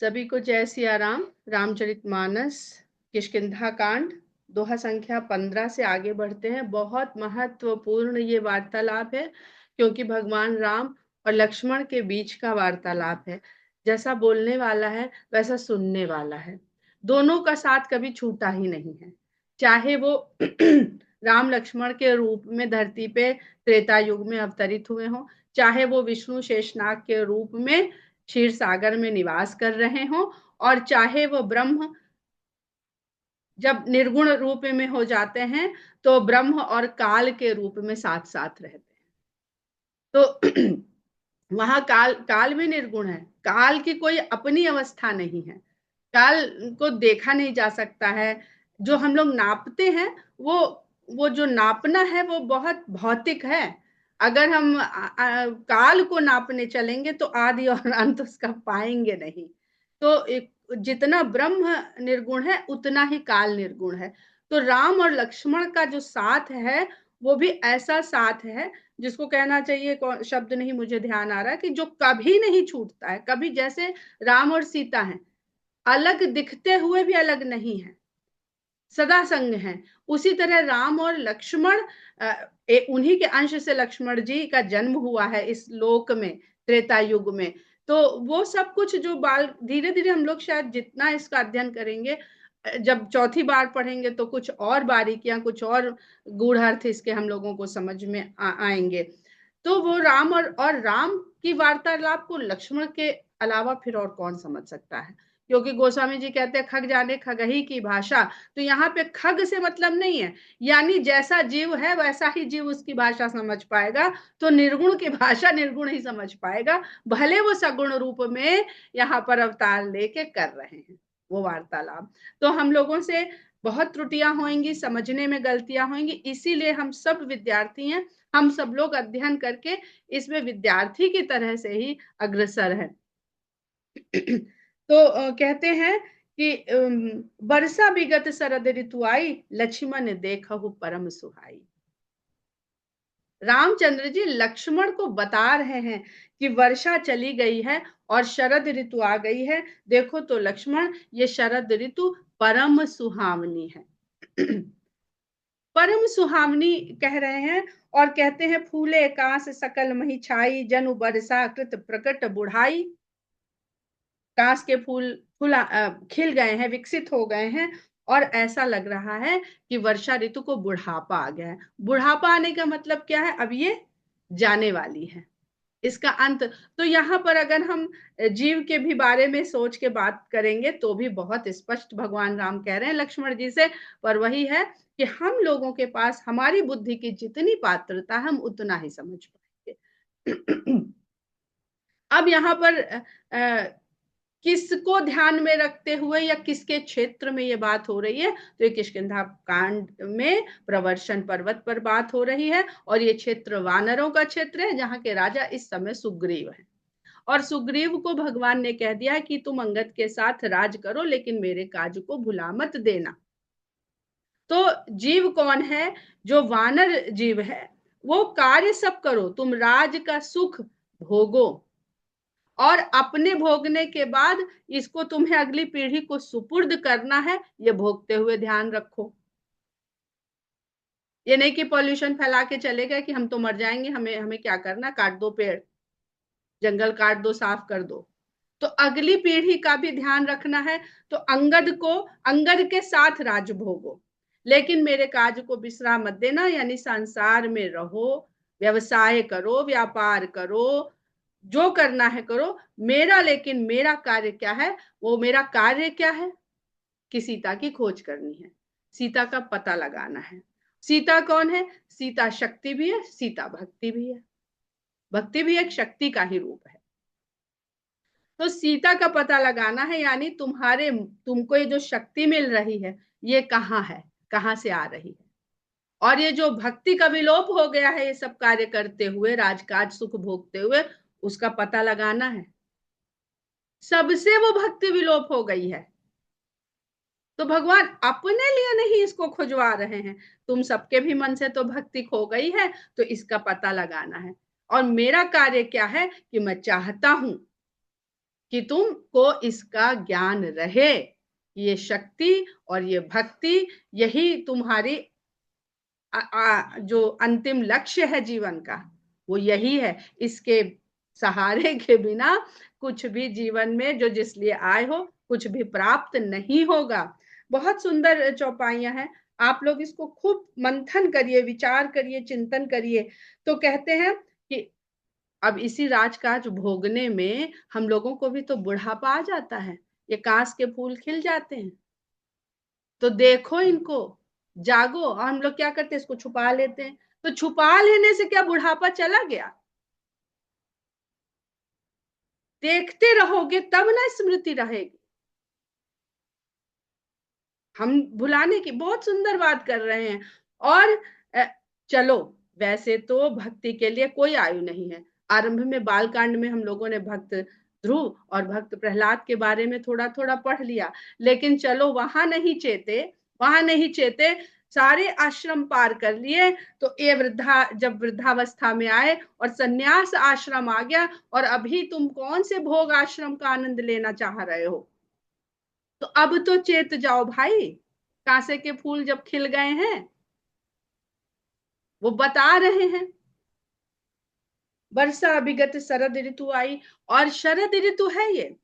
सभी को जय सिया राम। रामचरितमानस किष्किंधा कांड दोहा संख्या 15 से आगे बढ़ते हैं। बहुत महत्वपूर्ण ये वार्तालाप है क्योंकि भगवान राम और लक्ष्मण के बीच का वार्तालाप है। जैसा बोलने वाला है वैसा सुनने वाला है। दोनों का साथ कभी छूटा ही नहीं है, चाहे वो राम लक्ष्मण के रूप में धरती पे त्रेता युग में अवतरित हुए हों, चाहे वो विष्णु शेषनाग के रूप में क्षीर सागर में निवास कर रहे हों, और चाहे वो ब्रह्म जब निर्गुण रूप में हो जाते हैं तो ब्रह्म और काल के रूप में साथ साथ रहते हैं। तो वहां काल काल भी निर्गुण है। काल की कोई अपनी अवस्था नहीं है। काल को देखा नहीं जा सकता है। जो हम लोग नापते हैं वो जो नापना है वो बहुत भौतिक है। अगर हम काल को नापने चलेंगे तो आदि और अंत उसका पाएंगे नहीं। तो जितना ब्रह्म निर्गुण है उतना ही काल निर्गुण है। तो राम और लक्ष्मण का जो साथ है वो भी ऐसा साथ है जिसको कहना चाहिए, शब्द नहीं मुझे ध्यान आ रहा, कि जो कभी नहीं छूटता है। कभी जैसे राम और सीता हैं, अलग दिखते हुए भी अलग नहीं है, सदा संग हैं। उसी तरह राम और लक्ष्मण, उन्हीं के अंश से लक्ष्मण जी का जन्म हुआ है इस लोक में, त्रेता युग में। तो वो सब कुछ जो बाल धीरे धीरे हम लोग शायद जितना इसका अध्ययन करेंगे, जब चौथी बार पढ़ेंगे तो कुछ और बारीकियां, कुछ और गूढ़ अर्थ इसके हम लोगों को समझ में आएंगे। तो वो राम और राम की वार्तालाप को लक्ष्मण के अलावा फिर और कौन समझ सकता है, क्योंकि गोस्वामी जी कहते हैं खग जाने खगही की भाषा। तो यहाँ पे खग से मतलब नहीं है, यानी जैसा जीव है वैसा ही जीव उसकी भाषा समझ पाएगा। तो निर्गुण की भाषा निर्गुण ही समझ पाएगा, भले वो सगुण रूप में यहाँ पर अवतार लेके कर रहे हैं वो वार्तालाप। तो हम लोगों से बहुत त्रुटियां होंगी, समझने में गलतियां होंगी, इसीलिए हम सब विद्यार्थी हैं। हम सब लोग अध्ययन करके इसमें विद्यार्थी की तरह से ही अग्रसर है। तो कहते हैं कि वर्षा विगत शरद ऋतु आई, लक्ष्मण देखहु परम सुहाई। रामचंद्र जी लक्ष्मण को बता रहे हैं कि वर्षा चली गई है और शरद ऋतु आ गई है। देखो तो लक्ष्मण, ये शरद ऋतु परम सुहावनी है। परम सुहावनी कह रहे हैं। और कहते हैं फूले कांस सकल मही छाई, जनु बरसा कृत प्रकट बुढ़ाई। कांस के फूल खिल गए हैं, विकसित हो गए हैं, और ऐसा लग रहा है कि वर्षा ऋतु को बुढ़ापा आ गया है। बुढ़ापा आने का मतलब क्या है? अब ये जाने वाली है, इसका अंत। तो यहाँ पर अगर हम जीव के भी बारे में सोच के बात करेंगे तो भी बहुत स्पष्ट भगवान राम कह रहे हैं लक्ष्मण जी से। पर वही है कि हम लोगों के पास हमारी बुद्धि की जितनी पात्रता हम उतना ही समझ पाएंगे। अब यहाँ पर किसको ध्यान में रखते हुए या किसके क्षेत्र में ये बात हो रही है? तो ये किष्किंधा कांड में प्रवर्षण पर्वत पर बात हो रही है, और ये क्षेत्र वानरों का क्षेत्र है जहाँ के राजा इस समय सुग्रीव है। और सुग्रीव को भगवान ने कह दिया कि तुम अंगद के साथ राज करो, लेकिन मेरे काज को भुला मत देना। तो जीव कौन है? जो वानर जीव है वो कार्य सब करो, तुम राज का सुख भोगो, और अपने भोगने के बाद इसको तुम्हें अगली पीढ़ी को सुपुर्द करना है, ये भोगते हुए ध्यान रखो। ये नहीं कि पॉल्यूशन फैला के चले गए कि हम तो मर जाएंगे, हमें हमें क्या करना, काट दो पेड़, जंगल काट दो, साफ कर दो। तो अगली पीढ़ी का भी ध्यान रखना है। तो अंगद के साथ राज भोगो, लेकिन मेरे काज को विश्राम मत देना, यानी संसार में रहो, व्यवसाय करो, व्यापार करो, जो करना है करो मेरा। लेकिन मेरा कार्य क्या है? वो मेरा कार्य क्या है कि सीता की खोज करनी है, सीता का पता लगाना है। सीता कौन है? सीता शक्ति भी है, सीता भक्ति भी है। भक्ति भी एक शक्ति का ही रूप है। तो सीता का पता लगाना है, यानी तुमको ये जो शक्ति मिल रही है ये कहाँ है, कहाँ से आ रही है। और ये जो भक्ति का विलोप हो गया है ये सब कार्य करते हुए, राजकाज सुख भोगते हुए, उसका पता लगाना है। सबसे वो भक्ति विलोप हो गई है। तो भगवान अपने लिए नहीं इसको खुजवा रहे हैं, तुम सबके भी मन से तो भक्ति खो गई है, तो इसका पता लगाना है। और मेरा कार्य क्या है कि मैं चाहता हूं कि तुमको इसका ज्ञान रहे। ये शक्ति और ये भक्ति, यही तुम्हारी जो अंतिम लक्ष्य है जीवन का, वो यही है। इसके सहारे के बिना कुछ भी जीवन में जो जिस लिए आए हो कुछ भी प्राप्त नहीं होगा। बहुत सुंदर चौपाइयां हैं, आप लोग इसको खूब मंथन करिए, विचार करिए, चिंतन करिए। तो कहते हैं कि अब इसी राजकाज भोगने में हम लोगों को भी तो बुढ़ापा आ जाता है, ये कांस के फूल खिल जाते हैं। तो देखो इनको, जागो। और हम लोग क्या करते हैं, इसको छुपा लेते हैं। तो छुपा लेने से क्या बुढ़ापा चला गया? देखते रहोगे तब ना स्मृति रहेगी। हम भुलाने की बहुत सुंदर बात कर रहे हैं। और चलो, वैसे तो भक्ति के लिए कोई आयु नहीं है। आरंभ में बालकांड में हम लोगों ने भक्त ध्रुव और भक्त प्रहलाद के बारे में थोड़ा थोड़ा पढ़ लिया, लेकिन चलो वहां नहीं चेते, वहां नहीं चेते। सारे आश्रम पार कर लिए, तो ये वृद्धा जब वृद्धावस्था में आए और सन्यास आश्रम आ गया, और अभी तुम कौन से भोग आश्रम का आनंद लेना चाह रहे हो? तो अब तो चेत जाओ भाई, कांसे के फूल जब खिल गए हैं, वो बता रहे हैं। वर्षा अभिगत शरद ऋतु आई, और शरद ऋतु है ये।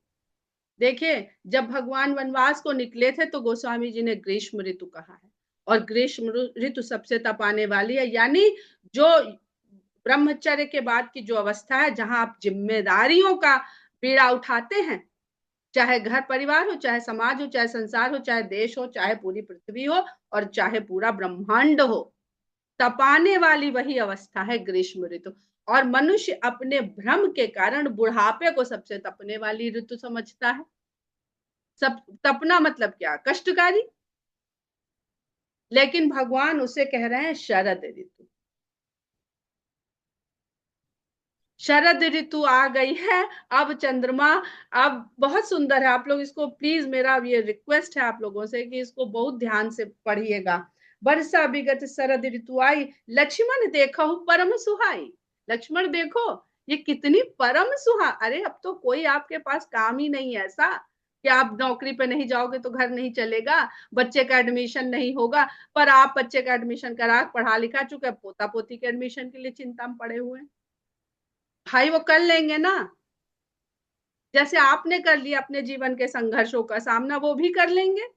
देखिए, जब भगवान वनवास को निकले थे तो गोस्वामी जी ने ग्रीष्म ऋतु कहा है, और ग्रीष्म ऋतु सबसे तपाने वाली है। यानी जो ब्रह्मचर्य के बाद की जो अवस्था है, जहां आप जिम्मेदारियों का पीड़ा उठाते हैं, चाहे घर परिवार हो, चाहे समाज हो, चाहे संसार हो, चाहे देश हो, चाहे पूरी पृथ्वी हो, और चाहे पूरा ब्रह्मांड हो, तपाने वाली वही अवस्था है ग्रीष्म ऋतु। और मनुष्य अपने भ्रम के कारण बुढ़ापे को सबसे तपने वाली ऋतु समझता है। सब तपना मतलब क्या? कष्टकारी। लेकिन भगवान उसे कह रहे हैं शरद ऋतु। शरद ऋतु आ गई है। अब चंद्रमा, अब बहुत सुंदर है। आप लोग इसको प्लीज, मेरा ये रिक्वेस्ट है आप लोगों से कि इसको बहुत ध्यान से पढ़िएगा। वर्षा विगत शरद ऋतु आई, लक्ष्मण देखो परम सुहाई। लक्ष्मण देखो, ये कितनी परम सुहा। अरे अब तो कोई आपके पास काम ही नहीं है ऐसा कि आप नौकरी पे नहीं जाओगे तो घर नहीं चलेगा, बच्चे का एडमिशन नहीं होगा। पर आप बच्चे का एडमिशन करा, पढ़ा लिखा चुके, पोता पोती के एडमिशन के लिए चिंता में पड़े हुए हैं। भाई वो कर लेंगे ना, जैसे आपने कर लिया अपने जीवन के संघर्षों का सामना, वो भी कर लेंगे।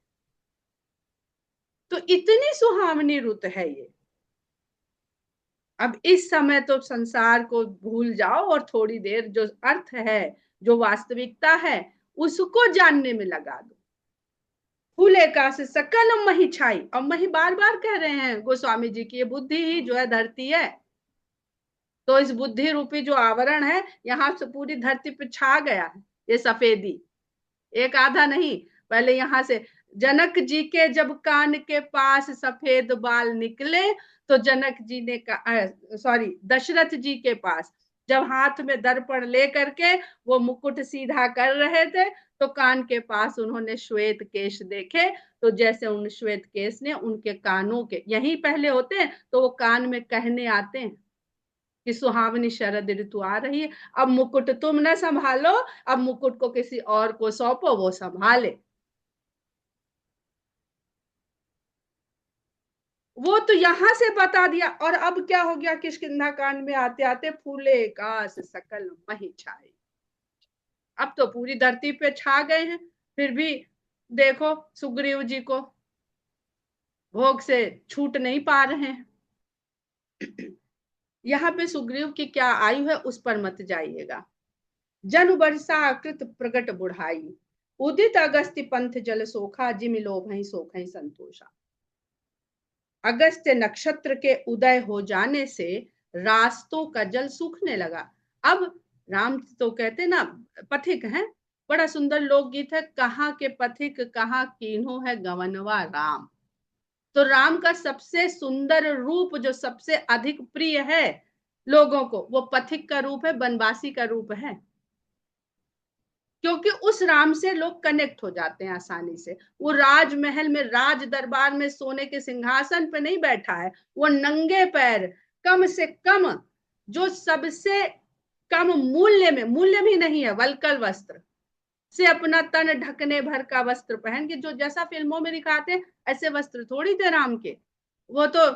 तो इतनी सुहावनी रुत है ये। अब इस समय तो संसार को भूल जाओ और थोड़ी देर जो अर्थ है, जो वास्तविकता है, उसको जानने में लगा दो। फूले का से सकल मही छाई। और मही बार बार कह रहे हैं गोस्वामी जी की, ये बुद्धि ही जो है धरती है। तो इस बुद्धि रूपी जो आवरण है, यहाँ से पूरी धरती पे छा गया है ये सफेदी, एक आधा नहीं। पहले यहां से जनक जी के जब कान के पास सफेद बाल निकले, तो जनक जी ने सॉरी, दशरथ जी के पास जब हाथ में दर्पण ले करके वो मुकुट सीधा कर रहे थे, तो कान के पास उन्होंने श्वेत केश देखे। तो जैसे उन श्वेत केश ने उनके कानों के यहीं पहले होते हैं, तो वो कान में कहने आते हैं कि सुहावनी शरद ऋतु आ रही है। अब मुकुट तुम न संभालो, अब मुकुट को किसी और को सौंपो, वो संभाले। वो तो यहां से बता दिया। और अब क्या हो गया, किष्किंधा कांड में आते आते फूले कास सकल मही छाई। अब तो पूरी धरती पे छा गए हैं। फिर भी देखो सुग्रीव जी को भोग से छूट नहीं पा रहे हैं। यहाँ पे सुग्रीव की क्या आयु है उस पर मत जाइएगा। जन वर्षा कृत प्रगट बुढ़ाई, उदित अगस्त्य पंथ जल सोखा, जिमि लोभहि सोखहि संतोषा। अगस्त्य नक्षत्र के उदय हो जाने से रास्तों का जल सूखने लगा। अब राम तो कहते ना पथिक हैं, बड़ा सुंदर लोकगीत है, कहाँ के पथिक कहाँ कीन्हो है गवनवा राम। तो राम का सबसे सुंदर रूप जो सबसे अधिक प्रिय है लोगों को, वो पथिक का रूप है, बनवासी का रूप है। क्योंकि उस राम से लोग कनेक्ट हो जाते हैं आसानी से। वो राजमहल में, राज दरबार में सोने के सिंहासन पे नहीं बैठा है, वो नंगे पैर, कम से कम जो सबसे कम मूल्य में, मूल्य भी नहीं है, वलकल वस्त्र, से अपना तन ढकने भर का वस्त्र पहन के, जो जैसा फिल्मों में दिखाते हैं ऐसे वस्त्र थोड़ी थे राम के, वो तो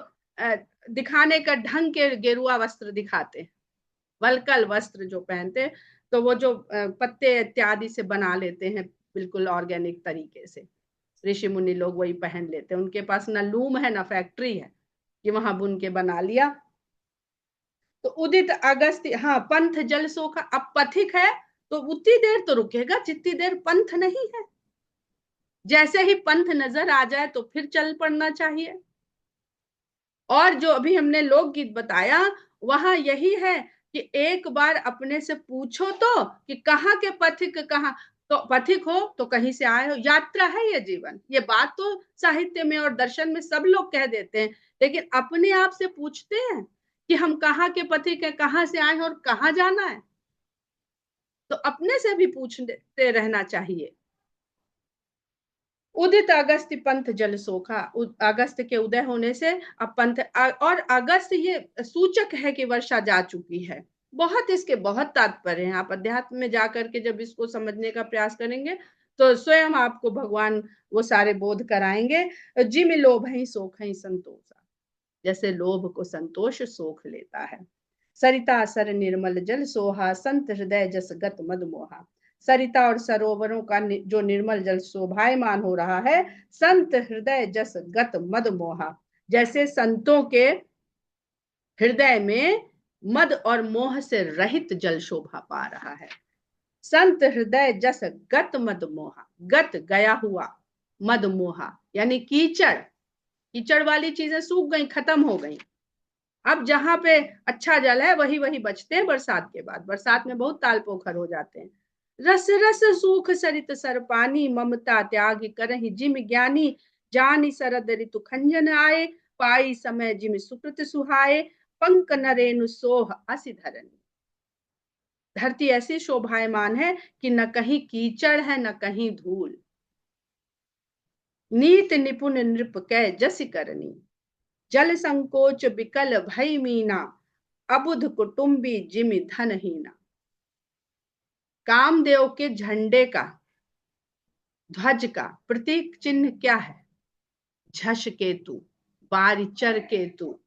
दिखाने का ढंग के गेरुआ वस्त्र दिखाते हैं, वलकल वस्त्र जो पहनते, तो वो जो पत्ते इत्यादि से बना लेते हैं बिल्कुल ऑर्गेनिक तरीके से, ऋषि मुनि लोग वही पहन लेते हैं, उनके पास ना लूम है ना फैक्ट्री है कि वहां बुन के बना लिया। तो उदित अगस्त्य, हाँ पंथ जल सोखा, अब पथिक है तो उतनी देर तो रुकेगा जितनी देर पंथ नहीं है, जैसे ही पंथ नजर आ जाए तो फिर चल पड़ना चाहिए। और जो अभी हमने लोकगीत बताया वहां यही है कि एक बार अपने से पूछो तो कि कहाँ के पथिक, कहाँ तो पथिक हो तो कहीं से आए हो, यात्रा है ये जीवन, ये बात तो साहित्य में और दर्शन में सब लोग कह देते हैं, लेकिन अपने आप से पूछते हैं कि हम कहाँ के पथिक हैं, कहाँ से आए हैं और कहाँ जाना है, तो अपने से भी पूछते रहना चाहिए। उदित अगस्त पंथ जल सोखा, अगस्त के उदय होने से अब पंथ, और अगस्त ये सूचक है कि वर्षा जा चुकी है। बहुत इसके बहुत तात्पर्य हैं, आप अध्यात्म में जाकर के जब इसको समझने का प्रयास करेंगे तो स्वयं आपको भगवान वो सारे बोध कराएंगे। जिम लोभ ही सोख ही संतोषा, जैसे लोभ को संतोष सोख लेता है। सरिता सर निर्मल जल सोहा, संत हृदय जस गत मद मोहा। सरिता और सरोवरों का जो निर्मल जल शोभायमान हो रहा है, संत हृदय जस गत मद मोहा, जैसे संतों के हृदय में मद और मोह से रहित जल शोभा पा रहा है। संत हृदय जस गत मद मोहा, गत गया हुआ, मद मोहा यानी कीचड़, कीचड़ वाली चीजें सूख गई, खत्म हो गई। अब जहां पे अच्छा जल है वही वही बचते हैं बरसात के बाद, बरसात में बहुत ताल पोखर हो जाते हैं। रस रस सूख सरित सर पानी, ममता त्याग करहि जिम ज्ञानी। जानी शरद ऋतु खंजन आए, पाई समय जिम सुकृत सुहाए। पंक नरेनु सोह असि धरनी, धरती ऐसी शोभायमान है कि न कहीं कीचड़ है न कहीं धूल। नीत निपुण नृप कै जस करनी, जल संकोच बिकल भई मीना। अबुध कुटुंबी जिमि धनहीना। कामदेव के झंडे का, ध्वज का प्रतीक चिन्ह क्या है? झष केतु, बारिचर केतु,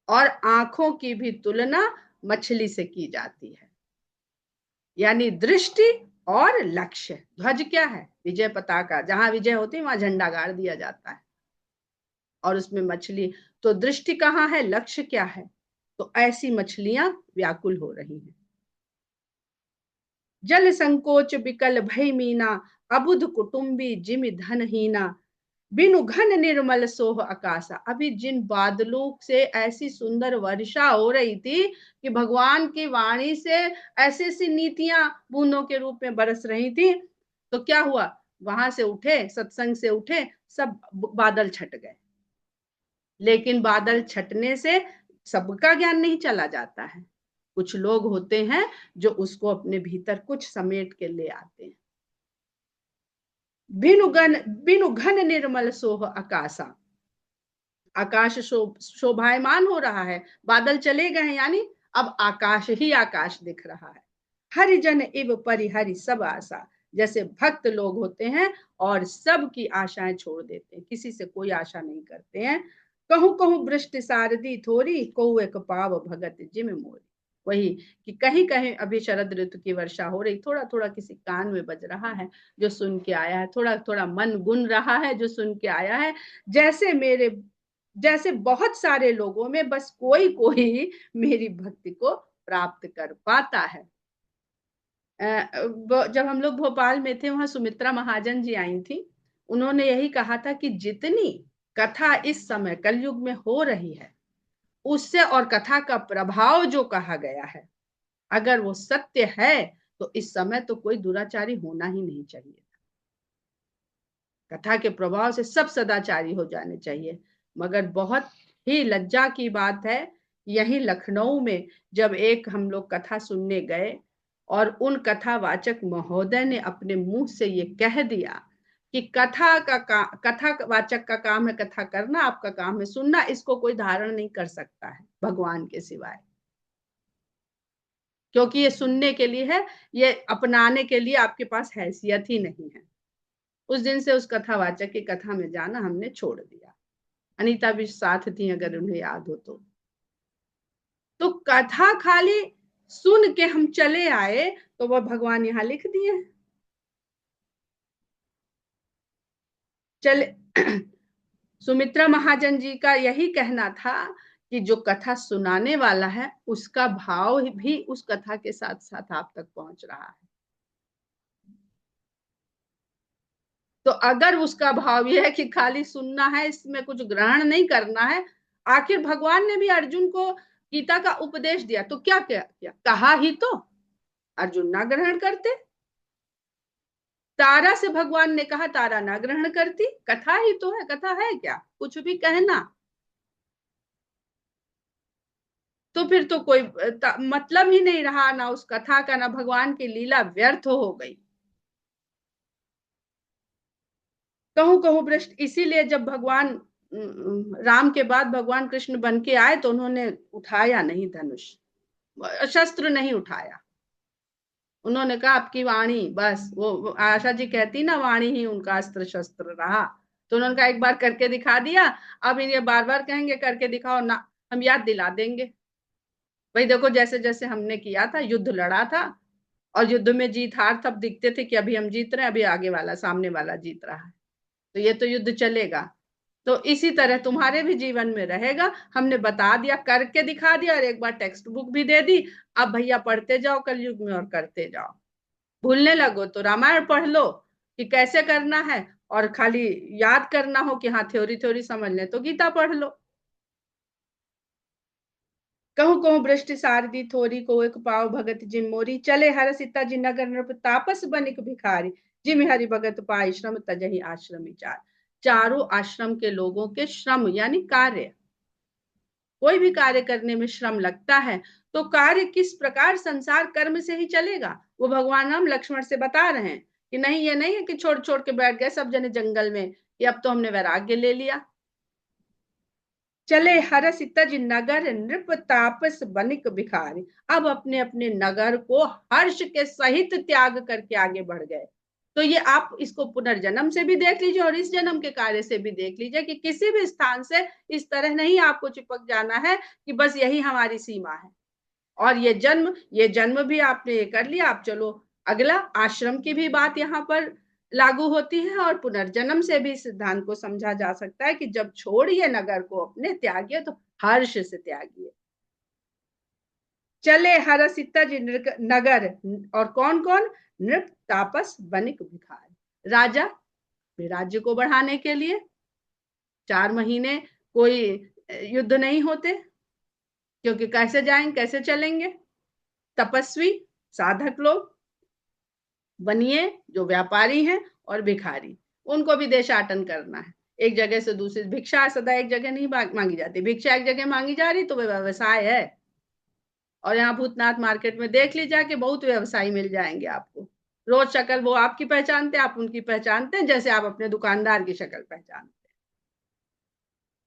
और आंखों की भी तुलना मछली से की जाती है, यानी दृष्टि और लक्ष्य। ध्वज क्या है? विजय पताका, जहां विजय होती है वहां झंडा गाड़ दिया जाता है, और उसमें मछली, तो दृष्टि कहाँ है, लक्ष्य क्या है? तो ऐसी मछलियां व्याकुल हो रही हैं। जल संकोच बिकल भई मीना, अबुध कुटुंबी जिमि धनहीना। बिनु घन निर्मल सोह आकाशा, अभी जिन बादलों से ऐसी सुंदर वर्षा हो रही थी कि भगवान की वाणी से ऐसी ऐसी नीतियां बूंदों के रूप में बरस रही थी, तो क्या हुआ, वहां से उठे, सत्संग से उठे, सब बादल छट गए। लेकिन बादल छटने से सबका ज्ञान नहीं चला जाता है, कुछ लोग होते हैं जो उसको अपने भीतर कुछ समेट के ले आते हैं। बिनु घन निर्मल सोह आकाशा, आकाश शोभायमान हो रहा है, बादल चले गए हैं, यानी अब आकाश ही आकाश दिख रहा है। हरिजन इव परिहरि सब आशा, जैसे भक्त लोग होते हैं और सब की आशाएं छोड़ देते हैं, किसी से कोई आशा नहीं करते हैं। कहूं कहूं वृष्टि सारदी थोड़ी, कहूं एक पाव भगत जिम मोरी। वही कि कहीं कहीं अभी शरद ऋतु की वर्षा हो रही, थोड़ा थोड़ा किसी कान में बज रहा है जो सुन के आया है, थोड़ा थोड़ा मन गुन रहा है जो सुन के आया है। जैसे मेरे जैसे बहुत सारे लोगों में बस कोई कोई मेरी भक्ति को प्राप्त कर पाता है। जब हम लोग भोपाल में थे वहां सुमित्रा महाजन जी आई थी, उन्होंने यही कहा था कि जितनी कथा इस समय कलयुग में हो रही है उससे, और कथा का प्रभाव जो कहा गया है, अगर वो सत्य है तो इस समय तो कोई दुराचारी होना ही नहीं चाहिए। कथा के प्रभाव से सब सदाचारी हो जाने चाहिए। मगर बहुत ही लज्जा की बात है, यही लखनऊ में जब एक हम लोग कथा सुनने गए और उन कथावाचक महोदय ने अपने मुंह से ये कह दिया कि कथा वाचक का काम है कथा करना, आपका काम है सुनना, इसको कोई धारण नहीं कर सकता है भगवान के सिवाय। क्योंकि ये सुनने के लिए है, ये अपनाने के लिए आपके पास हैसियत ही नहीं है। उस दिन से उस कथावाचक की कथा में जाना हमने छोड़ दिया। अनीता भी साथ थी, अगर उन्हें याद हो तो कथा खाली सुन के हम चले आए तो वह भगवान यहाँ लिख दिए। चले सुमित्रा महाजन जी का यही कहना था कि जो कथा सुनाने वाला है उसका भाव भी उस कथा के साथ साथ आप तक पहुंच रहा है। तो अगर उसका भाव यह है कि खाली सुनना है, इसमें कुछ ग्रहण नहीं करना है, आखिर भगवान ने भी अर्जुन को गीता का उपदेश दिया तो क्या किया, कहा ही तो अर्जुन ना ग्रहण करते। तारा से भगवान ने कहा, तारा ना ग्रहण करती, कथा ही तो है, कथा है क्या, कुछ भी कहना। तो फिर तो कोई मतलब ही नहीं रहा, ना उस कथा का ना भगवान की लीला, व्यर्थ हो गई। कहूं कहूं भ्रष्ट। इसीलिए जब भगवान राम के बाद भगवान कृष्ण बन के आए तो उन्होंने उठाया नहीं धनुष, शस्त्र नहीं उठाया। उन्होंने कहा आपकी वाणी, बस वो आशा जी कहती ना, वाणी ही उनका अस्त्र शस्त्र रहा। तो उन्होंने कहा एक बार करके दिखा दिया, अब ये बार बार कहेंगे करके दिखाओ ना, हम याद दिला देंगे। भाई देखो, जैसे जैसे हमने किया था, युद्ध लड़ा था, और युद्ध में जीत हार तब दिखते थे कि अभी हम जीत रहे हैं, अभी आगे वाला सामने वाला जीत रहा है, तो ये तो युद्ध चलेगा। तो इसी तरह तुम्हारे भी जीवन में रहेगा, हमने बता दिया, करके दिखा दिया, और एक बार टेक्स्ट बुक भी दे दी। अब भैया पढ़ते जाओ कलयुग में और करते जाओ। भूलने लगो तो रामायण पढ़ लो कि कैसे करना है, और खाली याद करना हो कि हाँ थ्योरी थ्योरी समझ ले तो गीता पढ़ लो। कहूँ कहूँ भ्रष्ट सारदी थोरी को एक पाव भगत जिम मोरी, चले हर सीता जी नगर नृप तापस बनिक भिखारी, जिम हरि भगत पाई श्रम तजहि आश्रम विचार। चारों आश्रम के लोगों के श्रम यानी कार्य, कोई भी कार्य करने में श्रम लगता है, तो कार्य किस प्रकार संसार कर्म से ही चलेगा, वो भगवान राम लक्ष्मण से बता रहे हैं कि नहीं, ये नहीं है कि छोड़ छोड़ के बैठ गए सब जने जंगल में, ये अब तो हमने वैराग्य ले लिया। चले हरस तज नगर नृप तापस बनिक भिखारी, अब अपने अपने नगर को हर्ष के सहित त्याग करके आगे बढ़ गए। तो ये आप इसको पुनर्जन्म से भी देख लीजिए और इस जन्म के कार्य से भी देख लीजिए कि किसी भी स्थान से इस तरह नहीं आपको चिपक जाना है कि बस यही हमारी सीमा है, और ये जन्म भी आपने ये कर लिया, आप चलो अगला। आश्रम की भी बात यहाँ पर लागू होती है, और पुनर्जन्म से भी सिद्धांत को समझा जा सकता है कि जब छोड़िए नगर को अपने, त्यागिए तो हर्ष से त्यागिए। चले हरसित नगर, और कौन कौन, नृप तापस बनिक भिखारी, राजा राज्य को बढ़ाने के लिए 4 महीने कोई युद्ध नहीं होते, क्योंकि कैसे जाएंगे कैसे चलेंगे। तपस्वी साधक लोग बनिए, जो व्यापारी हैं और भिखारी, उनको भी देशाटन करना है, एक जगह से दूसरी। भिक्षा सदा एक जगह नहीं मांगी जाती, भिक्षा एक जगह मांगी जा रही तो वह व्यवसाय है। और यहाँ भूतनाथ मार्केट में देख लीजिए कि बहुत व्यवसायी मिल जाएंगे आपको, रोज शक्ल वो आपकी पहचानते, आप उनकी पहचानते हैं, जैसे आप अपने दुकानदार की शक्ल पहचानते।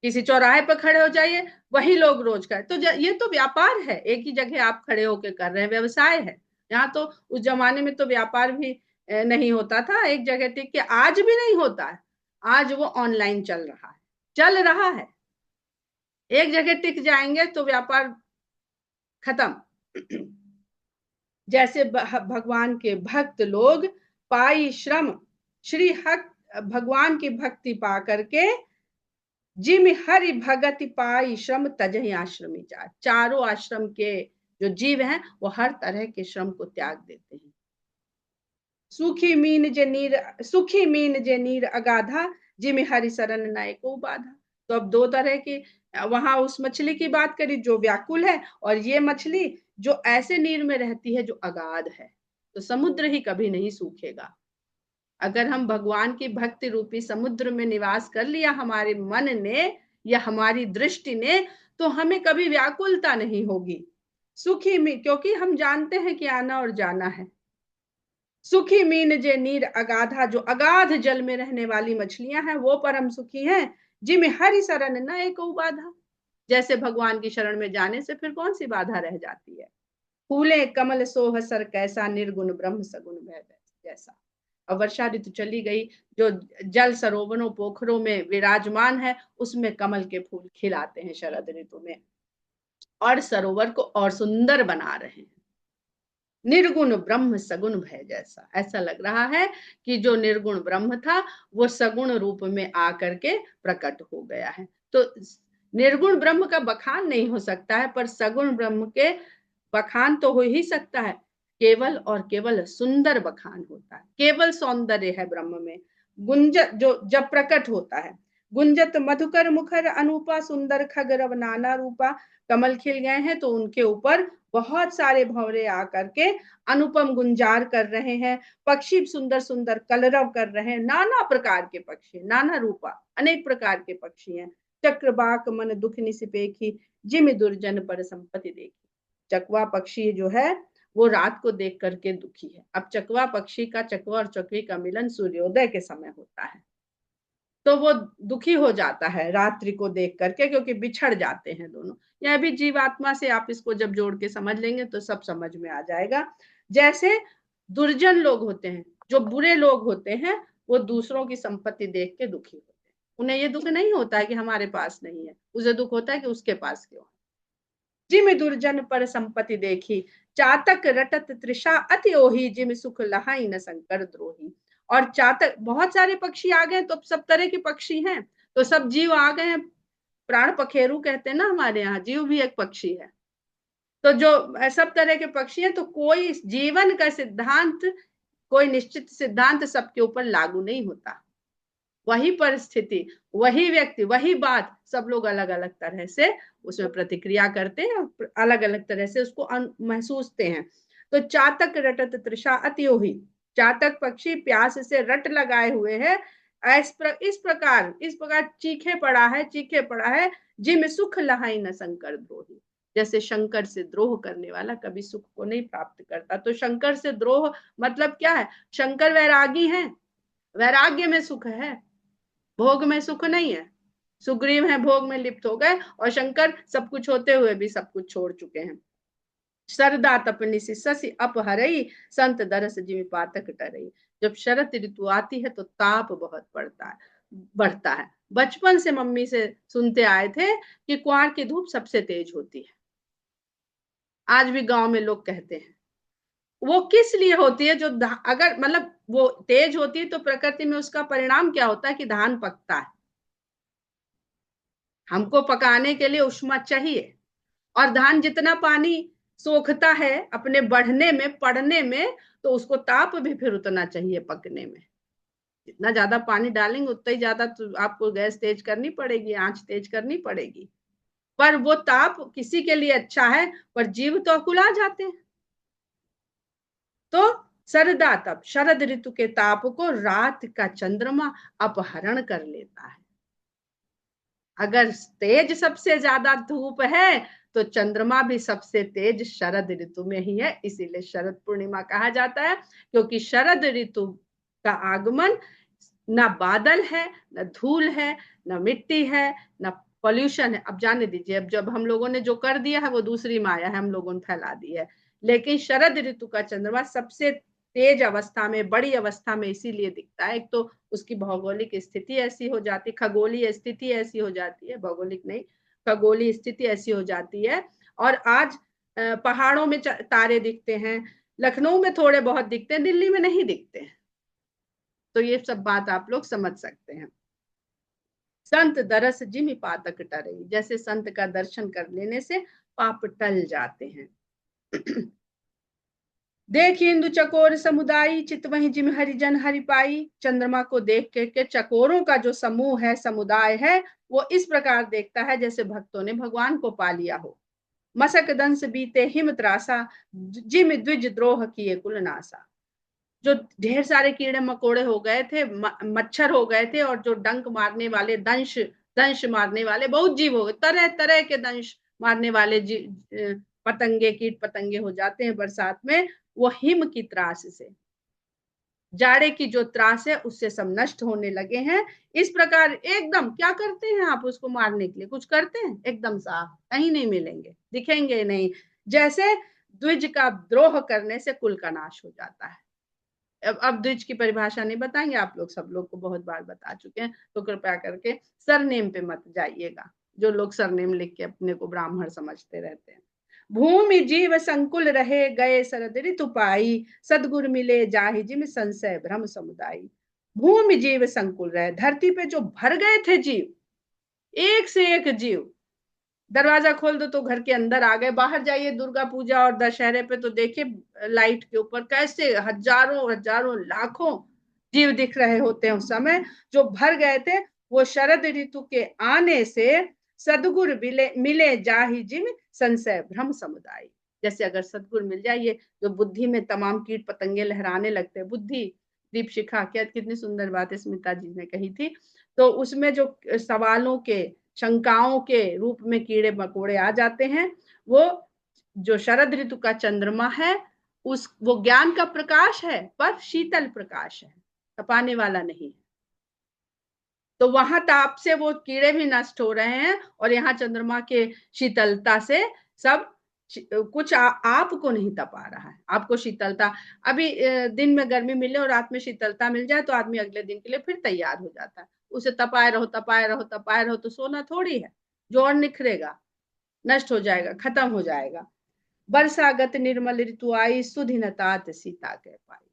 किसी चौराहे पर खड़े हो जाइए, वही लोग रोज कर, तो ये तो व्यापार है, एक ही जगह आप खड़े होकर कर रहे हैं, व्यवसाय है। यहाँ तो उस जमाने में तो व्यापार भी नहीं होता था एक जगह टिक के, आज भी नहीं होता है, आज वो ऑनलाइन चल रहा है। एक जगह टिक जाएंगे तो व्यापार खत्म। जैसे भगवान के भक्त लोग पाई श्रम, श्री हक भगवान की भक्ति पा करके, जिम हरि भगति पाई श्रम तजहि आश्रमी चार, चारों आश्रम के जो जीव हैं वो हर तरह के श्रम को त्याग देते हैं। सुखी मीन जे नीर अगाधा, जिम हरि शरण नय को बाधा। तो अब 2 तरह की, वहां उस मछली की बात करी जो व्याकुल है, और ये मछली जो ऐसे नीर में रहती है जो अगाध है। तो समुद्र ही कभी नहीं सूखेगा। अगर हम भगवान की भक्ति रूपी समुद्र में निवास कर लिया हमारे मन ने या हमारी दृष्टि ने, तो हमें कभी व्याकुलता नहीं होगी। सुखी में, क्योंकि हम जानते हैं कि आना और जाना है। सुखी मीन जे नीर अगाधा, जो अगाध जल में रहने वाली मछलियां हैं वो परम सुखी हैं। जिम हरि शरण न एको बाधा, जैसे भगवान की शरण में जाने से फिर कौन सी बाधा रह जाती है। फूले कमल सोह सर कैसा, निर्गुण ब्रह्म सगुण भय जैसा। अब वर्षा ऋतु चली गई, जो जल सरोवरों पोखरों में विराजमान है उसमें कमल के फूल खिलाते हैं शरद ऋतु में, और सरोवर को और सुंदर बना रहे हैं। निर्गुण ब्रह्म सगुण भय जैसा, ऐसा लग रहा है कि जो निर्गुण ब्रह्म था वो सगुण रूप में आकर के प्रकट हो गया है। तो निर्गुण ब्रह्म का बखान नहीं हो सकता है, पर सगुण ब्रह्म के बखान तो हो ही सकता है। केवल और केवल सुंदर बखान होता है, केवल सौंदर्य है ब्रह्म में। गुंजत जो जब प्रकट होता है, गुंजत मधुकर मुखर अनूपा, सुंदर खगरव नाना रूपा। कमल खिल गए हैं तो उनके ऊपर बहुत सारे भंवरे आकर के अनुपम गुंजार कर रहे हैं, पक्षी सुंदर सुंदर कलरव कर रहे हैं, नाना प्रकार के पक्षी, नाना रूपा, अनेक प्रकार के पक्षी हैं। चक्रबाक मन दुख निसिपेखी, जिम दुर्जन पर संपत्ति देखी। चकवा पक्षी जो है वो रात को देख करके दुखी है। अब चकवा पक्षी का, चकवा और चकवी का मिलन सूर्योदय के समय होता है, तो वो दुखी हो जाता है रात्रि को देख करके, क्योंकि बिछड़ जाते हैं दोनों। यह भी जीवात्मा से आप इसको जब जोड़ के समझ लेंगे तो सब समझ में आ जाएगा। जैसे दुर्जन लोग होते हैं, जो बुरे लोग होते हैं, वो दूसरों की संपत्ति देख के दुखी होते हैं। उन्हें ये दुख नहीं होता है कि हमारे पास नहीं है, उसे दुख होता है कि उसके पास क्यों। जिम दुर्जन पर संपत्ति देखी, चातक रटत तृषा अति ओही, जिम सुख लहाई न शंकर द्रोही। और चातक, बहुत सारे पक्षी आ गए, तो सब तरह के पक्षी हैं, तो सब जीव आ गए हैं। प्राण पखेरु कहते हैं ना हमारे यहाँ, जीव भी एक पक्षी है। तो जो सब तरह के पक्षी हैं, तो कोई जीवन का सिद्धांत, कोई निश्चित सिद्धांत सबके ऊपर लागू नहीं होता। वही परिस्थिति, वही व्यक्ति, वही बात, सब लोग अलग अलग तरह से उसमें प्रतिक्रिया करते हैं, अलग अलग तरह से उसको महसूसते हैं। तो चातक रटत तृषा अतियोही, चातक पक्षी प्यास से रट लगाए हुए है, इस प्रकार चीखे पड़ा है, जिम सुख लहाई न शंकर द्रोही। जैसे शंकर से द्रोह करने वाला कभी सुख को नहीं प्राप्त करता। तो शंकर से द्रोह मतलब क्या है? शंकर वैरागी है, वैराग्य में सुख है, भोग में सुख नहीं है। सुग्रीव है भोग में लिप्त हो गए, और शंकर सब कुछ होते हुए भी सब कुछ छोड़ चुके हैं। शरदा तपनी शशि अपहरई, संत दरस जिमि पातक टरई। जब शरद ऋतु आती है तो ताप बहुत बढ़ता है। बचपन से मम्मी से सुनते आए थे कि कुआर की धूप सबसे तेज होती है। आज भी गांव में लोग कहते हैं। वो किस लिए होती है? जो अगर मतलब वो तेज होती है तो प्रकृति में उसका परिणाम क्या होता है कि धान पकता है। हमको पकाने के लिए उष्मा चाहिए, और धान जितना पानी सोखता है अपने बढ़ने में, पड़ने में, तो उसको ताप भी फिर उतना चाहिए पकने में। जितना ज्यादा पानी डालेंगे उतना ही ज्यादा तो आपको गैस तेज करनी पड़ेगी, आंच तेज करनी पड़ेगी। पर वो ताप किसी के लिए अच्छा है, पर जीव तो अकुला जाते हैं। तो सरदा तप, शरद ऋतु के ताप को रात का चंद्रमा अपहरण कर लेता है। अगर तेज सबसे ज्यादा धूप है तो चंद्रमा भी सबसे तेज शरद ऋतु में ही है, इसीलिए शरद पूर्णिमा कहा जाता है। क्योंकि शरद ऋतु का आगमन, ना बादल है, न धूल है, न मिट्टी है, न पॉल्यूशन है। अब जाने दीजिए, अब जब हम लोगों ने जो कर दिया है वो दूसरी माया है, हम लोगों ने फैला दी है। लेकिन शरद ऋतु का चंद्रमा सबसे तेज अवस्था में, बड़ी अवस्था में इसीलिए दिखता है। एक तो उसकी भौगोलिक स्थिति ऐसी हो जाती, खगोलीय स्थिति ऐसी हो जाती है, भौगोलिक नहीं, खगोलीय स्थिति ऐसी हो जाती है। और आज पहाड़ों में तारे दिखते हैं, लखनऊ में थोड़े बहुत दिखते हैं, दिल्ली में नहीं दिखते हैं। तो ये सब बात आप लोग समझ सकते हैं। संत दरस जिमि पातक टरई, जैसे संत का दर्शन कर लेने से पाप टल जाते हैं। देख इंदु चकोर समुदायी, चित वही जिम हरिजन हरि पाई। चंद्रमा को देख के चकोरों का जो समूह है, समुदाय है, वो इस प्रकार देखता है जैसे भक्तों ने भगवान को पा लिया हो। मसक दंस बीते हिम त्रासा, जिम द्विज द्रोह किए कुल नासा। जो ढेर सारे कीड़े मकोड़े हो गए थे, मच्छर हो गए थे, और जो डंक मारने वाले, दंश दंश मारने वाले बहुत जीव हो गए, तरह तरह के दंश मारने वाले पतंगे, कीट पतंगे हो जाते हैं बरसात में, वो हिम की त्रास से, जाड़े की जो त्रास है उससे सब नष्ट होने लगे हैं। इस प्रकार एकदम क्या करते हैं आप उसको मारने के लिए? कुछ करते हैं? एकदम साफ, कहीं नहीं मिलेंगे, दिखेंगे नहीं। जैसे द्विज का द्रोह करने से कुल का नाश हो जाता है। अब द्विज की परिभाषा नहीं बताएंगे, आप लोग सब लोग को बहुत बार बता चुके हैं, तो कृपया करके सरनेम पे मत जाइएगा, जो लोग सरनेम लिख के अपने को ब्राह्मण समझते रहते हैं। भूमि जीव संकुल रहे गए शरद ऋतु पाई, सदगुरु मिले जाहि जिम संशय भ्रम समुदायी। भूमि जीव संकुल रहे, धरती पे जो भर गए थे जीव, एक से एक जीव, दरवाजा खोल दो तो घर के अंदर आ गए। बाहर जाइए दुर्गा पूजा और दशहरे पे तो देखिए लाइट के ऊपर कैसे हजारों हजारों लाखों जीव दिख रहे होते हैं। उस समय जो भर गए थे, वो शरद ऋतु के आने से सदगुरु मिले जाहि जिम संशय भ्रम समुदाय। जैसे अगर सदगुरु मिल जाए, ये जो बुद्धि में तमाम कीट पतंगे लहराने लगते हैं, बुद्धि दीप शिखा, क्या कितनी सुंदर बात है स्मिता जी ने कही थी। तो उसमें जो सवालों के, शंकाओं के रूप में कीड़े मकोड़े आ जाते हैं, वो जो शरद ऋतु का चंद्रमा है, उस वो ज्ञान का प्रकाश है, पर शीतल प्रकाश है, तपाने वाला नहीं। तो वहां ताप से वो कीड़े भी नष्ट हो रहे हैं, और यहाँ चंद्रमा के शीतलता से सब कुछ आपको नहीं तपा रहा है। आपको शीतलता, अभी दिन में गर्मी मिले और रात में शीतलता मिल जाए तो आदमी अगले दिन के लिए फिर तैयार हो जाता है। उसे तपाए रहो तपाए रहो तपाए रहो तो सोना थोड़ी है, जो और निखरेगा, नष्ट हो जाएगा, खत्म हो जाएगा। वर्षागत निर्मल ऋतु आई, सुधि न तात सीता कह पाई।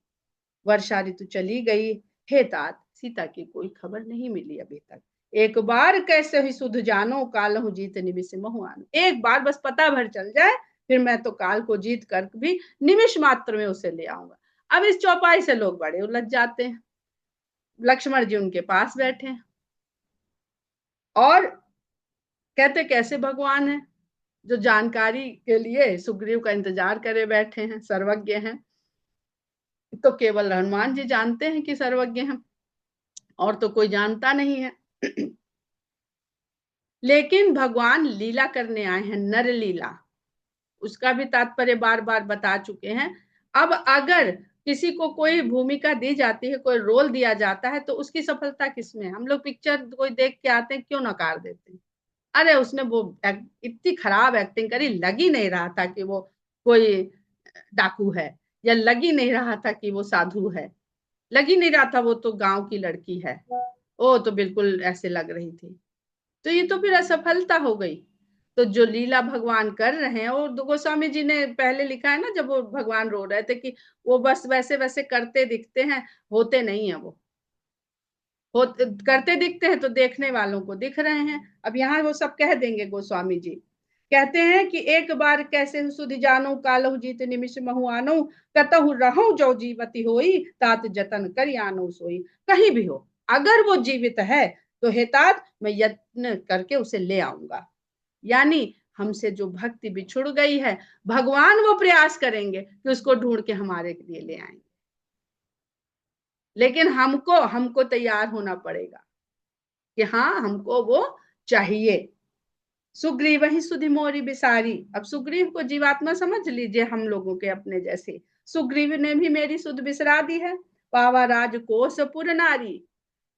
वर्षा ऋतु चली गई, हे तात सीता की कोई खबर नहीं मिली अभी तक। एक बार कैसे ही सुध जानो, काल हूँ जीत निमिष महु आनो। एक बार बस पता भर चल जाए, फिर मैं तो काल को जीत कर भी निमिष मात्र में उसे ले आऊंगा। अब इस चौपाई से लोग बड़े उलझ जाते हैं। लक्ष्मण जी उनके पास बैठे और कहते कैसे भगवान है, जो जानकारी के लिए सुग्रीव का इंतजार करे बैठे हैं, सर्वज्ञ हैं। तो केवल हनुमान जी जानते हैं कि सर्वज्ञ हैं, और तो कोई जानता नहीं है। लेकिन भगवान लीला करने आए हैं, नर लीला, उसका भी तात्पर्य बार बार बता चुके हैं। अब अगर किसी को कोई भूमिका दी जाती है, कोई रोल दिया जाता है, तो उसकी सफलता किसमें? हम लोग पिक्चर कोई देख के आते हैं, क्यों नकार देते हैं? अरे उसने वो इतनी खराब एक्टिंग करी, लगी नहीं रहा था कि वो कोई डाकू है, या लगी नहीं रहा था कि वो साधु है, लगी नहीं रहा था वो तो गांव की लड़की है, वो तो बिल्कुल ऐसे लग रही थी। तो ये तो फिर असफलता हो गई। तो जो लीला भगवान कर रहे हैं, और गोस्वामी जी ने पहले लिखा है ना, जब वो भगवान रो रहे थे कि वो बस वैसे वैसे करते दिखते हैं, होते नहीं है वो। हो करते दिखते हैं तो देखने वालों को दिख रहे हैं। अब यहाँ वो सब कह देंगे गोस्वामी जी। कहते हैं कि एक बार कैसे सुधि जानो, कालहु जीत निमिष महु आनो, कतहु रहूं जो जीवती होई, तात जतन कर आनो सोई। कहीं भी हो, अगर वो जीवित है तो हे तात, मैं यत्न करके उसे ले आऊंगा। यानी हमसे जो भक्ति बिछुड़ गई है, भगवान वो प्रयास करेंगे कि उसको ढूंढ के हमारे लिए ले आएंगे। लेकिन हमको हमको तैयार होना पड़ेगा कि हाँ, हमको वो चाहिए। सुग्रीव ही सुधि मोरी बिसारी। अब सुग्रीव को जीवात्मा समझ लीजिए, हम लोगों के अपने जैसे। सुग्रीव ने भी मेरी सुध बिसरा दी है। पावा राज कोस पुर नारी,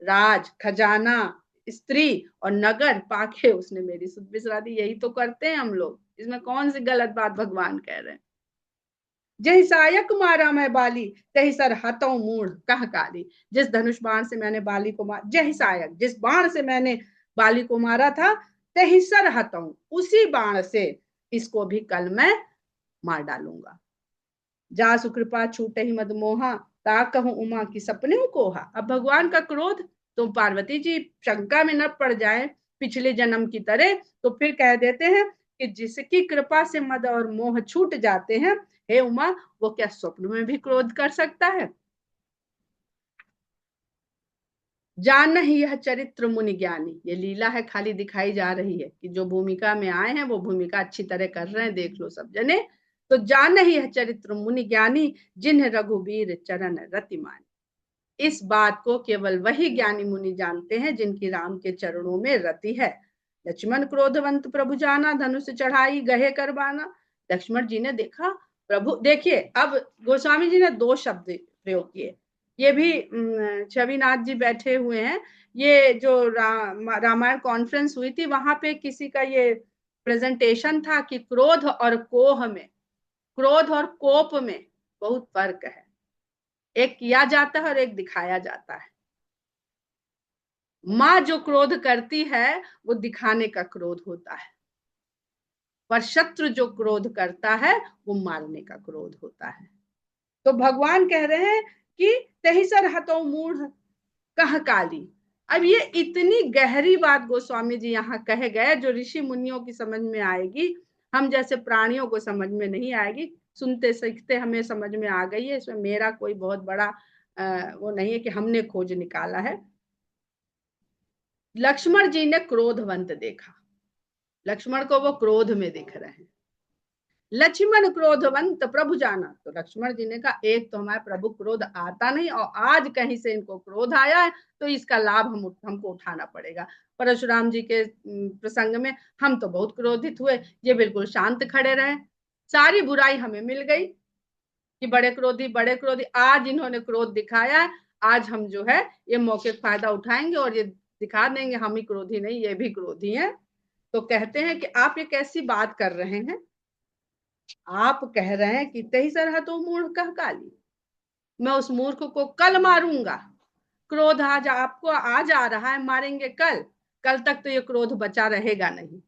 राज खजाना स्त्री और नगर पाके उसने मेरी सुध बिसरा दी। यही तो करते हैं हम लोग, इसमें कौन सी गलत बात भगवान कह रहे हैं। जय सायक मारा मैं बाली, तही सर हतों मूढ़ कह काली। जिस धनुष बाण से मैंने बाली को मारा, जय सायक, जिस बाण से मैंने बाली को मारा था, तही सर हतों, उसी बाण से इसको भी कल मैं मार डालूंगा। जा सुकृपा छूटे ही मद मोहा, ता कहूं उमा की सपने कोहा। अब भगवान का क्रोध, तो पार्वती जी शंका में न पड़ जाए पिछले जन्म की तरह, तो फिर कह देते हैं कि जिसकी कृपा से मद और मोह छूट जाते हैं, हे उमा, वो क्या स्वप्न में भी क्रोध कर सकता है? जान ही यह चरित्र मुनि ज्ञानी, ये लीला है, खाली दिखाई जा रही है कि जो भूमिका में आए हैं वो भूमिका अच्छी तरह कर रहे हैं, देख लो सब जने। तो जान ही यह चरित्र मुनि ज्ञानी, जिन्ह रघुबीर चरण रति मानी। इस बात को केवल वही ज्ञानी मुनि जानते हैं जिनकी राम के चरणों में रति है। लक्ष्मण क्रोधवंत प्रभु जाना, धनुष चढ़ाई गहे करबाना। लक्ष्मण जी ने देखा प्रभु, देखिए अब गोस्वामी जी ने दो शब्द प्रयोग किए। ये भी छविनाथ जी बैठे हुए हैं, ये जो रामायण कॉन्फ्रेंस हुई थी, वहां पे किसी का ये प्रेजेंटेशन था कि क्रोध और कोह में, क्रोध और कोप में बहुत फर्क है। एक किया जाता है और एक दिखाया जाता है। माँ जो क्रोध करती है वो दिखाने का क्रोध होता है, पर शत्रु जो क्रोध करता है वो मारने का क्रोध होता है। तो भगवान कह रहे हैं कि तहिसर हतो मूढ़ कह काली। अब ये इतनी गहरी बात गोस्वामी जी यहाँ कह गए जो ऋषि मुनियों की समझ में आएगी, हम जैसे प्राणियों को समझ में नहीं आएगी। सुनते सीखते हमें समझ में आ गई है, इसमें मेरा कोई बहुत बड़ा वो नहीं है कि हमने खोज निकाला है। लक्ष्मण जी ने क्रोधवंत देखा, लक्ष्मण को वो क्रोध में दिख रहे हैं। लक्ष्मण क्रोधवंत प्रभु जाना, तो लक्ष्मण जी ने कहा एक तो हमारे प्रभु क्रोध आता नहीं और आज कहीं से इनको क्रोध आया है, तो इसका लाभ हमको उठाना पड़ेगा। परशुराम जी के प्रसंग में हम तो बहुत क्रोधित हुए, ये बिल्कुल शांत खड़े रहे, सारी बुराई हमें मिल गई कि बड़े क्रोधी। आज इन्होंने क्रोध दिखाया है, आज हम जो है ये मौके का फायदा उठाएंगे और ये दिखा देंगे हम ही क्रोधी नहीं, ये भी क्रोधी है। तो कहते हैं कि आप ये कैसी बात कर रहे हैं, आप कह रहे हैं कि तेई सरह तो मूर्ख कह काली, मैं उस मूर्ख को कल मारूंगा। क्रोध आज आपको आज आ रहा है, मारेंगे कल, कल तक तो ये क्रोध बचा रहेगा नहीं।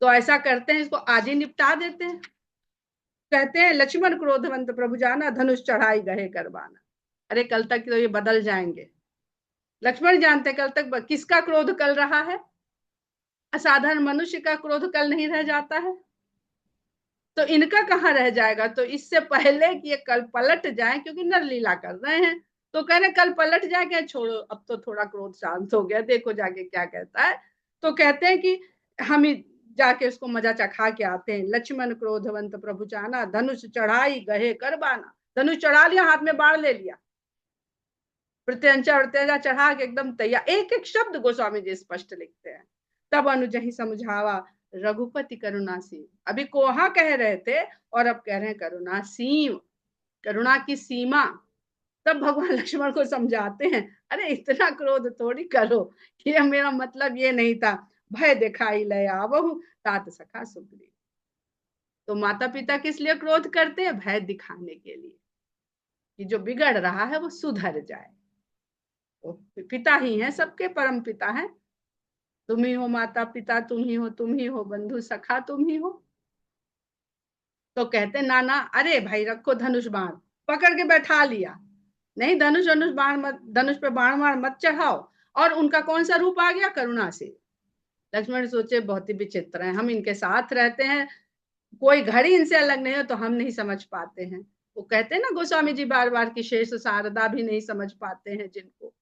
तो ऐसा करते हैं, इसको आज ही निपटा देते हैं। कहते हैं लक्ष्मण क्रोधवंत प्रभु जाना, धनुष चढ़ाई गहे करवाना। अरे कल तक तो ये बदल जाएंगे। लक्ष्मण जानते कल तक किसका क्रोध कल रहा है, असाधारण मनुष्य का क्रोध कल नहीं रह जाता है, तो इनका कहाँ रह जाएगा। तो इससे पहले कि ये कल पलट जाए, क्योंकि नरलीला कर रहे हैं, तो कह रहे कल पलट जाए, छोड़ो अब तो थोड़ा क्रोध शांत हो गया, देखो जाके क्या कहता है। तो कहते हैं कि हम ही जाके उसको मजा चखा के आते हैं। लक्ष्मण क्रोधवंत प्रभु जाना, धनुष चढ़ाई गहे करबाना, धनुष चढ़ा लिया, हाथ में बाण ले लिया, प्रत्यंचा चढ़ा के एकदम तैयार। एक एक शब्द गोस्वामी जी स्पष्ट लिखते हैं। तब अनुज ही समझावा रघुपति करुणा सीम। अभी कोहा कह रहे थे और अब कह रहे हैं करुणा सीम, करुणा की सीमा। तब भगवान लक्ष्मण को समझाते हैं, अरे इतना क्रोध थोड़ी करो, ये मेरा मतलब ये नहीं था। भय दिखाई ले आवहु तात सखा सुग्रीव। तो माता पिता किस लिए क्रोध करते हैं, भय दिखाने के लिए कि जो बिगड़ रहा है वो सुधर जाए। वो पिता ही है, सबके परम पिता है। तुम ही हो माता पिता, तुम ही हो बंधु सखा, तुम ही हो। तो कहते नाना, अरे भाई रखो धनुष बाण, पकड़ के बैठा लिया। नहीं, धनुष धनुष बाण मत, धनुष पे बाण बाण मत चढ़ाओ। और उनका कौन सा रूप आ गया, करुणा से। लक्ष्मण सोचे बहुत ही विचित्र है, हम इनके साथ रहते हैं, कोई घड़ी इनसे अलग नहीं हो तो हम नहीं समझ पाते हैं। वो कहते हैं ना गोस्वामी जी बार बार की शेष शारदा भी नहीं समझ पाते हैं जिनको,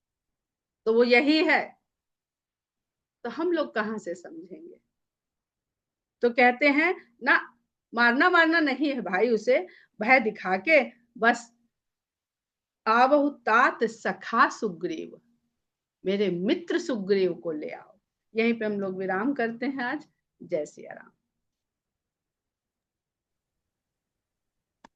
तो वो यही है। तो हम लोग कहाँ से समझेंगे। तो कहते हैं ना, मारना मारना नहीं है भाई, उसे भय दिखा के बस आवहु तात सखा सुग्रीव, मेरे मित्र सुग्रीव को ले आओ। यहीं पे हम लोग विराम करते हैं आज। जय सिया राम।